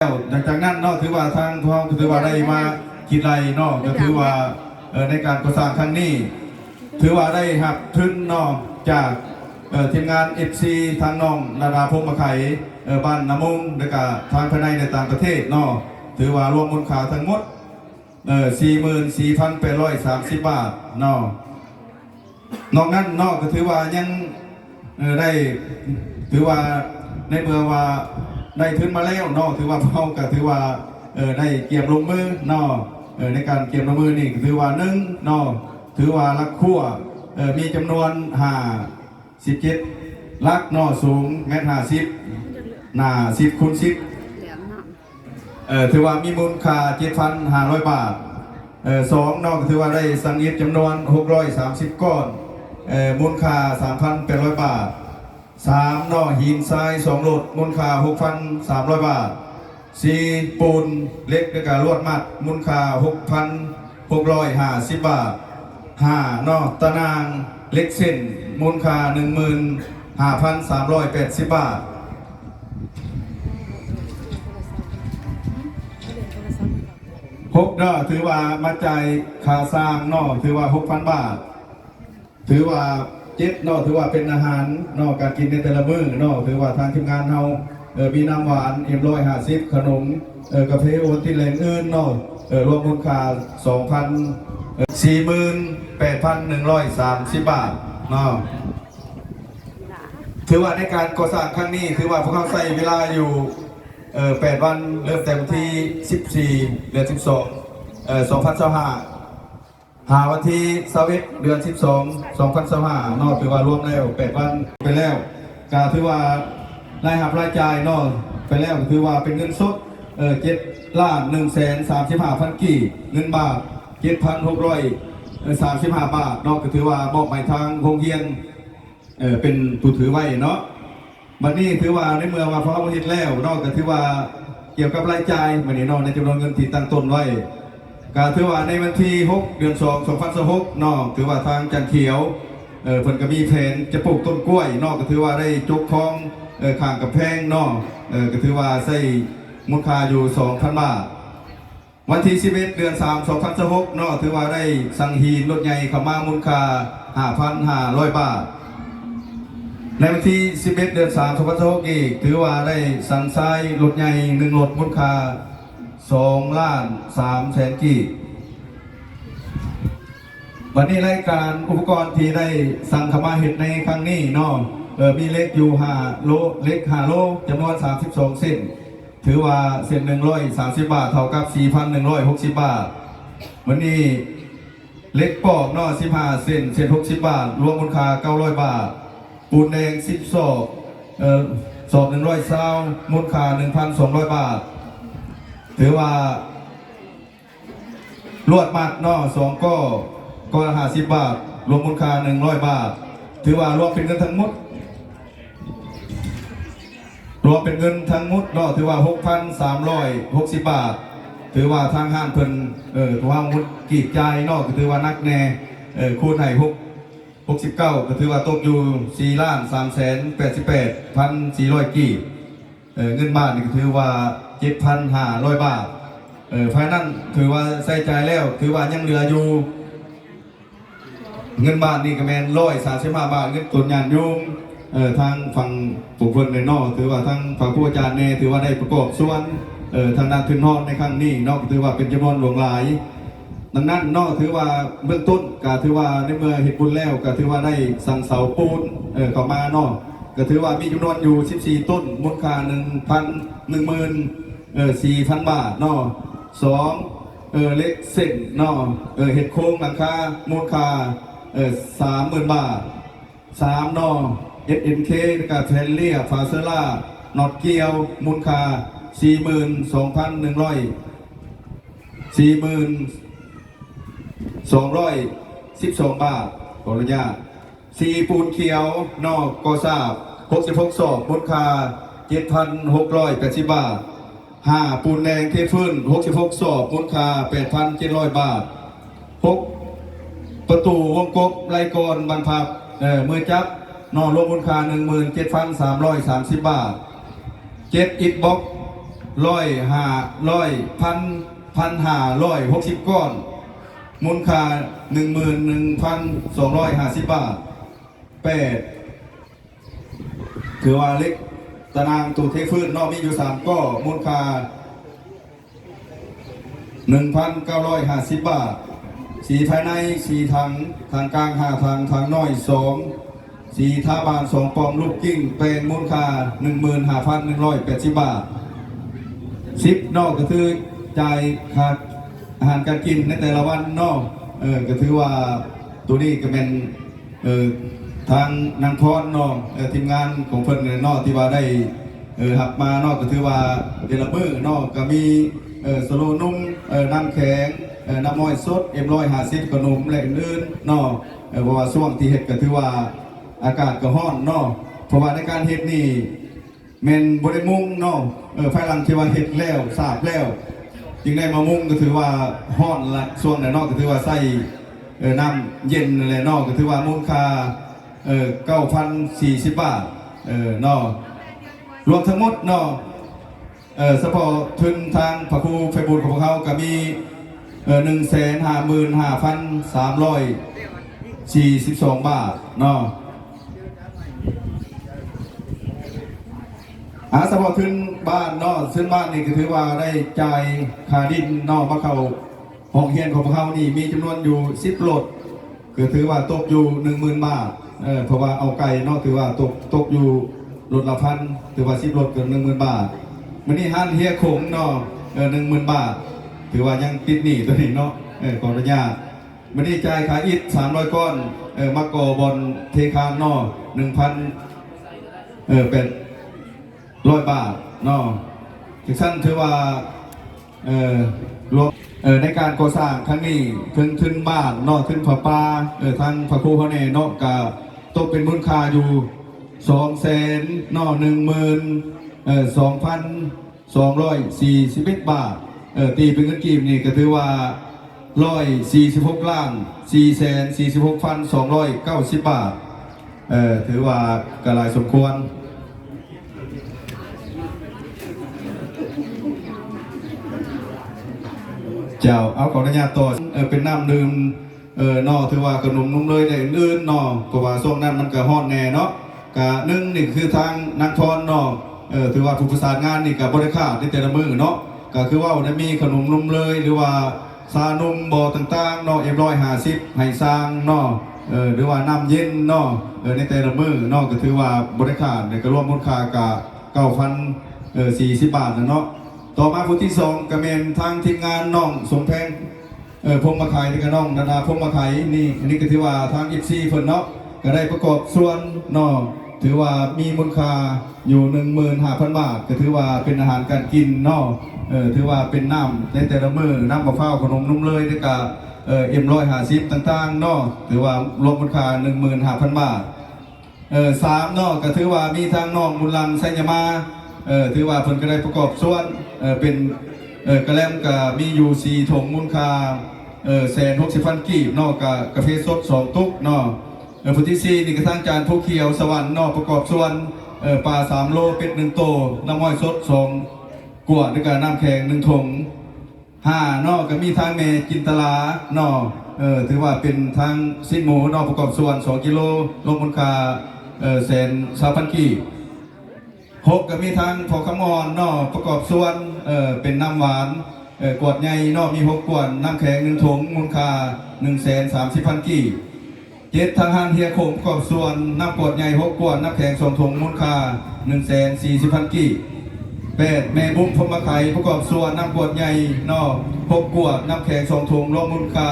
จากนั้นเนาะถือว่าทางท้องถือว่าได้มาคิดไรเนาะก็ถือว่าในการก่อสร้างครั้งนี้ถือว่าได้หับทุนเนาะจากทีมงาน FC ทางน้องนาดาพงมาไข่บ้านน้ำมุงและก็ทางภายในในต่างประเทศเนาะถือว่ารวมมูลค่าทั้งหมด44,830 บาทเนาะนอกนั้นเนาะก็ถือว่ายังได้ถือว่าในเมื่อว่าได้ทุนมาแล้วเนาะถือว่าเขาก็ถือว่าได้เกี่ยมลงมือเนาะในการเกี่ยมลงมือนี่ก็ถือว่า1เนาะถือว่าลักขั้วมีจำนวน57ลักเนาะสูง1.50 หน้า10 คูณ 10ถือว่ามีมูลค่า 7,500 บาท2เนาะถือว่าได้สังเกตจำนวน630ก้อนมูลค่า 3,800 บาท3เนาะหินทราย2โหลดมูลค่า 6,300 บาท4ปูนเล็กและก็ลวดมัดมูลค่า 6,650 บาท5เนาะตะนางเล็กเส้นมูลค่า 15,380 บาท6เนาะถือว่ามาจ่ายค่าสร้างเนาะถือว่า 6,000 บาทถือว่า7เนาะถือว่าเป็นอาหารเนาะการกินในแต่ละมื้อเนาะถือว่าทางทีมงานเฮามีน้ำหวาน150ขนมกาแฟโอวัลตินแรงอื่นเนาะรวมมูลค่า 48,130 บาทเนาะถือว่าในการก่อสร้างครั้งนี้ถือว่าพวกเขาใช้เวลาอยู่8 วันเริ่มแต่วันที่14 เดือน 12 2025วันที่21 เดือน 12 2025เนาะถือว่ารวมแล้ว8 วันไปแล้วก็ถือว่ารายรับรายจ่ายเนาะไปแล้วถือว่าเป็นเงินสด7,135,000 กีบเงินบาท 7,635 บาทเนาะก็ถือว่ามอบหมายทางโรงเรียนเป็นผู้ถือไว้เนาะวันนี้ถือว่าในเมื่อว่าพระพุทธแล้วนอกจากถือว่าเกี่ยวกับรายจ่ายวันนี้นอกในจำนวนเงินที่ตั้งต้นไว้ก็ถือว่าในวันที่6 เดือน 2 2026นอกถือว่าทางจันเขียวเพิ่นก็มีแผนจะปลูกต้นกล้วยนอกก็ถือว่าได้จกคลองข้างกับแพงนอกก็ถือว่าใช้มูลค่าอยู่ 2,000 บาทวันที่11 เดือน 3 2026นอกถือว่าได้สั่งหินรถใหญ่เข้ามามูลค่า 5,500 บาทในวันที่11 เดือน 3 2026อีกถือว่าได้สั่งทรายรถใหญ่1รถมูลค่า2,300,000 กีบวันนี้รายการอุปกรณ์ที่ได้สั่งเข้ามาเห็ดในครั้งนี้เนาะมีเล็กอยู่5 โลเล็ก5 โลจำนวน32 เส้นถือว่าเส้น130 บาทเท่ากับ 4,160 บาทวันนี้เล็กปอกเนาะ15 เส้น60 บาทรวมมูลค่า 900 บาทปูนแดง10 ศอกศอก120มูลค่า 1,200 บาทถือว่าลวดมัดเนาะ2ก้อนละ50 บาทรวมมูลค่า 100 บาทถือว่ารวมเป็นเงินทั้งหมดเนาะถือว่า 6,360 บาทถือว่าทางห้างเพิ่นวางมุดกีดใจเนาะก็ถือว่านักแน่คูณให้69ก็ถือว่าตกอยู่ 4,388,400 กีบเงินบาทนี่ก็ถือว่า 7,500 บาทภายนั้นถือว่าใส่ใจแล้วถือว่ายังเหลืออยู่เงินบาทนี่ก็แม่น135 บาทเงินตุนยานยุงทางฝั่งผู้คนในนอกถือว่าทางฝั่งผู้อาจารย์เนถือว่าได้ประกอบส่วนทางด้านทุนนอกในครั้งนี้นอกถือว่าเป็นจำนวนหลวงหลายดังนั้นนอกถือว่าเบื้องต้นก็ถือว่าในเมื่อเห็นบุญแล้วก็ถือว่าได้สั่งเสาปูนเข้ามานอกก็ถือว่ามีจำนวนอยู่14 ต้นมูลค่า 14,000 บาทนอก2เล็กเส้นนอกเห็ดโค้งหลังคามูลค่า30,000 บาท3นอกSNK กับแทนเลียฟาเซล่านอตเกียวมูลค่า 42,12 บาทขออนุญาต4ปูนเขียวนอกกอซาบ66 ศอกมูลค่า 7,680 บาท5ปูนแดงเทฟื้น66 ศอกมูลค่า 8,700 บาท6ประตูวงกบไรกรบรรพับมือจับนอรวมมูลค่า 17,330 บาท7อิฐบล็อก 1,560 ก้อนมูลค่า 11,250 บาท8ถือว่าเล็กตารางตู้เทฟื้นนอกมีอยู่3ก้อมูลค่า 1,950 บาทสีภายใน4ถังทางกลาง5ถังทางน้อย2สีท่าบาน2ปอมลูกกิ้งเป็นมูลค่า 15,180 บาท10นอกก็คือจ่ายค่าอาหารการกินในแต่ละวันนอกก็ถือว่าตัวนี้ก็เป็นทางนางพรนอกทีมงานของเพิ่นนอกที่ว่าได้หับมานอกก็ถือว่าเดลเบอร์นอกก็มีสโลนุ่มน้ำแข็งน้ำม้อยสดM150ขนมและอื่นๆนอกเพราะว่าช่วงที่เฮ็ดก็ถือว่าอากาศก็ร้อนนอกเพราะว่าในการเฮ็ดนี่แม่นบ่ได้มุ่งนอกภายหลังที่ว่าเฮ็ดแล้วทราบแล้วจึงได้มามุ่งก็ถือว่าร้อนละช่วงไหนนอกก็ถือว่าใส่น้ำเย็นอะไรนอกก็ถือว่ามูลค่า9,040 บาทนอกรวมทั้งหมดนอกเฉพาะทุนทางพระครูไพบูลย์ของพวกเขาก็มี155,342 บาทนอกเฉพาะทุนบ้านนอกซึ่งบ้านนี่ก็ถือว่าได้จ่ายค่าดินนอกมาเข้าห้องเรียนของพวกเขานี่มีจำนวนอยู่10รถก็ถือว่าตกอยู่ 10,000 บาทเพราะว่าเอาไก่นอกถือว่าตกอยู่รถละพันถือว่า10รถเกิน 10,000 บาทวันนี้ห้านเฮียโขงเนาะ10,000 บาทถือว่ายังติดหนี้ตัวนี้เนาะขออนุญาตวันนี้จ่ายค่าอิฐ300 ก้อนมาก่อบอลเทคานเนาะ1,000เป็น100 บาทเนาะถึงสั้นถือว่ารวมในการก่อสร้างครั้งนี้ขึ้นบ้านเนาะขึ้นผาป่าทางพระครูเขาเนี่ยเนาะก็ตกเป็นมูลค่าอยู่200,000เนาะ12,241 บาทตีเป็นเงินกีบนี่ก็ถือว่า146,446,290 บาทถือว่ากระไรสมควรเจ้าเอาขออนุญาตต่อเป็นน้ำดื่มนอถือว่าขนมนุ่มเลยได้อื่นนอเพราะว่าช่วงนั้นมันก็ฮอดแน่เนาะกะนึ่งนี่คือทางนักทอนนอถือว่าผู้ประสานงานนี่กับบริการในแต่ละมือเนาะก็คือว่าได้มีขนมนุ่มเลยหรือว่าซานมบ่อต่างๆนอM150ให้สร้างนอหรือว่าน้ำเย็นนอในแต่ละมือนอก็ถือว่าบริการในกระรวมมูลค่ากะ9,040 บาทนะเนาะต่อมาผู้ที่2ก็เป็นทางทีมงานน้องสมแพงพงมาขายนี่ก็น้องนาดาพงมาขายนี่อันนี้ก็ถือว่าทางFCเพิ่นเนาะก็ได้ประกอบส่วนน้องถือว่ามีมูลค่าอยู่ 15,000 บาทก็ถือว่าเป็นอาหารการกินเนาะถือว่าเป็นน้ำในแต่ละมื้อน้ำมะพร้าวขนมนุ่มเลยด้วยกับM150ต่างๆเนาะถือว่ารวมมูลค่า 15,000 บาท3เนาะก็ถือว่ามีทางน้องบุญลังไสยมาถือว่าเพิ่นก็ได้ประกอบส่วนเป็นกระแลมก็มีอยู่4ถุงมูลค่า160,000 กีบเนาะกับกาแฟสด2ตุ๊กเนาะผู้ที่4นี่ก็ทางจานผู้เขียวสวรรค์เนาะประกอบส่วนปลา3 โลเป็ด1โตน้ำอ้อยสด2ขวดด้วยกันน้ำแข็ง1ถุง5เนาะก็มีทางเมจินตลาเนาะถือว่าเป็นทางสิ้นหมูเนาะประกอบส่วน2กิโลรวมมูลค่า120,000 กีบ6ก็มีทางพอคำมอนเนาะประกอบส่วนเป็นน้ำหวานขวดใหญ่เนาะมี6ขวดน้ำแข็ง1ถุงมูลค่า130,000 กีบ7ทางห้างเฮียโขงประกอบส่วนน้ำขวดใหญ่6ขวดน้ำแข็ง2ถุงมูลค่า140,000 กีบ8แม่บุ้มพมมาไข่ประกอบส่วนน้ำขวดใหญ่เนาะ6ขวดน้ำแข็ง2ถุงรวมมูลค่า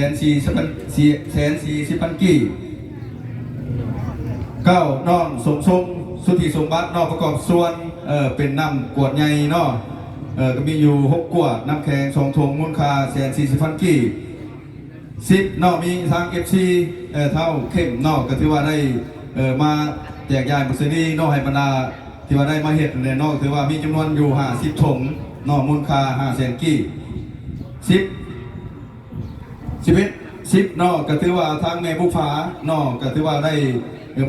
140,000 กีบ9น้องสมทรงสุธิสมบัตินอกประกอบส่วนเป็นน้ำขวดใหญ่เนาะก็มีอยู่6ขวดน้ำแข็ง2ถุงมูลค่า140,000 กีบ10นอกมีทาง FC เท่าเข้มนอกก็ถือว่าได้มาแจกจ่ายบุษรีนอกให้บรรดาที่ว่าได้มาเฮ็ดในนอกถือว่ามีจำนวนอยู่50ถุงนอกมูลค่า500,000 กีบ10นอกก็ถือว่าทางแม่บุฟ้านอกก็ถือว่าได้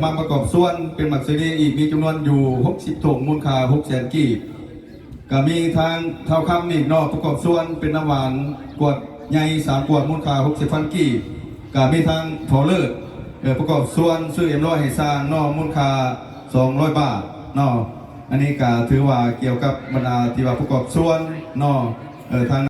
มาประกอบส่วนเป็นมักซีรีอีกมีจำนวนอยู่60ถุงมูลค่า600,000 กีบ ก็มีทางเท่าคำอีกเนาะประกอบส่วนเป็นน้ำหวานกวดใหญ่3 ขวดมูลค่า60,000 กีบก็มีทางพอเลิศประกอบส่วนซื้อM100ให้สร้างเนาะมูลค่า200 บาทเนาะอันนี้ก็ถือว่าเกี่ยวกับบรรดาที่ว่าประกอบส่วนเนาะทาง